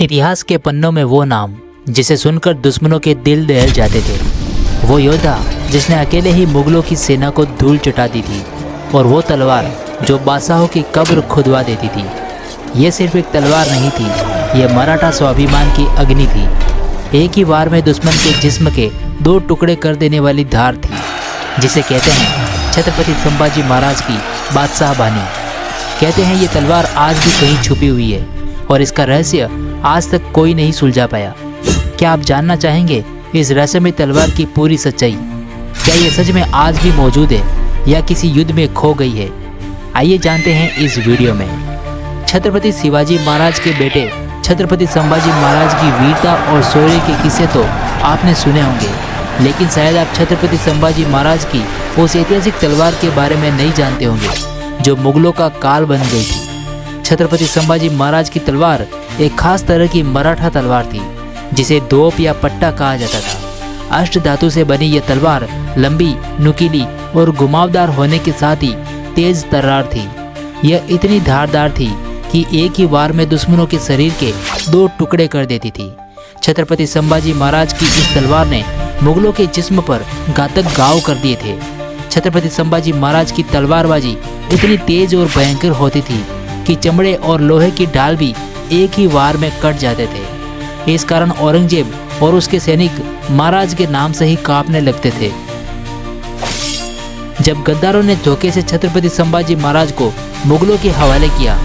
इतिहास के पन्नों में वो नाम जिसे सुनकर दुश्मनों के दिल दहल जाते थे, वो योद्धा जिसने अकेले ही मुगलों की सेना को धूल चटा दी थी, और वो तलवार जो बादशाहों की कब्र खुदवा देती थी। ये सिर्फ एक तलवार नहीं थी, ये मराठा स्वाभिमान की अग्नि थी। एक ही वार में दुश्मन के जिस्म के 2 टुकड़े कर देने वाली धार थी, जिसे कहते हैं छत्रपति संभाजी महाराज की बादशाह बानी। कहते हैं ये तलवार आज भी कहीं छुपी हुई है और इसका रहस्य आज तक कोई नहीं सुलझा पाया। क्या आप जानना चाहेंगे इस रहस्यमय तलवार की पूरी सच्चाई? क्या ये सच में आज भी मौजूद है या किसी युद्ध में खो गई है? आइए जानते हैं इस वीडियो में। छत्रपति शिवाजी महाराज के बेटे छत्रपति संभाजी महाराज की वीरता और शौर्य के किस्से तो आपने सुने होंगे, लेकिन शायद आप छत्रपति संभाजी महाराज की उस ऐतिहासिक तलवार के बारे में नहीं जानते होंगे जो मुगलों का काल बन गई थी। छत्रपति संभाजी महाराज की तलवार एक खास तरह की मराठा तलवार थी, जिसे दोप या पट्टा कहा जाता था। अष्ट धातु से बनी यह तलवार लंबी, नुकीली और घुमावदार होने के साथ ही तेज तर्रार थी। यह इतनी धारदार थी कि एक ही वार में दुश्मनों के शरीर के 2 टुकड़े कर देती थी। छत्रपति संभाजी महाराज की इस तलवार ने मुगलों के जिस्म पर घातक घाव कर दिए थे। छत्रपति संभाजी महाराज की तलवारबाजी इतनी तेज और भयंकर होती थी कि चमड़े और लोहे की ढाल भी एक ही वार में कट जाते थे। इस कारण औरंगजेब और उसके सैनिक महाराज के नाम से ही कांपने लगते थे। जब गद्दारों ने धोखे से छत्रपति संभाजी महाराज को मुगलों के हवाले किया,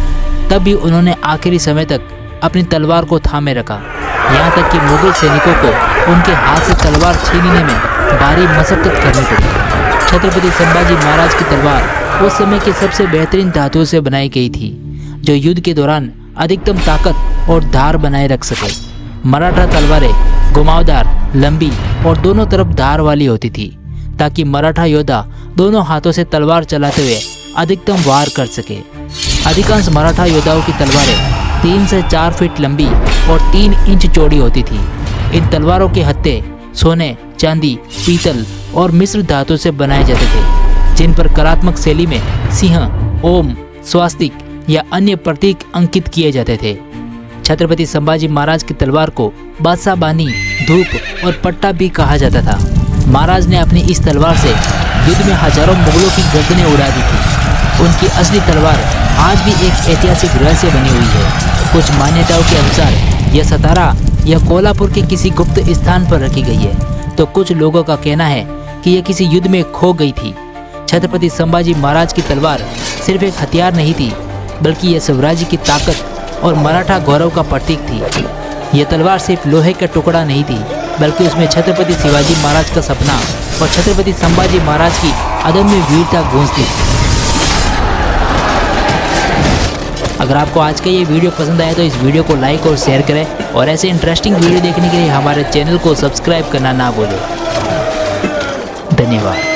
तब भी उन्होंने आखिरी समय तक अपनी तलवार को थामे रखा। यहाँ तक कि मुगल सैनिकों को उनके हाथ से तलवार छीनने में भारी मशक्कत करनी पड़ी। छत्रपति संभाजी महाराज की तलवार उस समय के सबसे बेहतरीन धातुओं से बनाई गई थी, जो युद्ध के दौरान अधिकतम ताकत और धार बनाए रख सके। मराठा तलवारें घुमावदार, लंबी और दोनों तरफ धार वाली होती थी, ताकि मराठा योद्धा दोनों हाथों से तलवार चलाते हुए अधिकतम वार कर सके। अधिकांश मराठा योद्धाओं की तलवारें 3 से 4 फीट लंबी और 3 इंच चौड़ी होती थी। इन तलवारों के हत्थे सोने, चांदी, पीतल और मिश्र धातु से बनाए जाते थे, जिन पर कलात्मक शैली में सिंह, ओम, स्वास्तिक या अन्य प्रतीक अंकित किए जाते थे। छत्रपति संभाजी महाराज की तलवार को बादशाह बानी, धूप और पट्टा भी कहा जाता था। महाराज ने अपनी इस तलवार से युद्ध में हजारों मुगलों की गर्दनें उड़ा दी थी। उनकी असली तलवार आज भी एक ऐतिहासिक रहस्य बनी हुई है। कुछ मान्यताओं के अनुसार यह सतारा या कोल्हापुर के किसी गुप्त स्थान पर रखी गई है, तो कुछ लोगों का कहना है कि यह किसी युद्ध में खो गई थी। छत्रपति संभाजी महाराज की तलवार सिर्फ एक हथियार नहीं थी, बल्कि यह स्वराज्य की ताकत और मराठा गौरव का प्रतीक थी। यह तलवार सिर्फ लोहे का टुकड़ा नहीं थी, बल्कि उसमें छत्रपति शिवाजी महाराज का सपना और छत्रपति संभाजी महाराज की अदम्य वीरता गूंजती थी। अगर आपको आज का ये वीडियो पसंद आया तो इस वीडियो को लाइक और शेयर करें, और ऐसे इंटरेस्टिंग वीडियो देखने के लिए हमारे चैनल को सब्सक्राइब करना ना भूलें। धन्यवाद।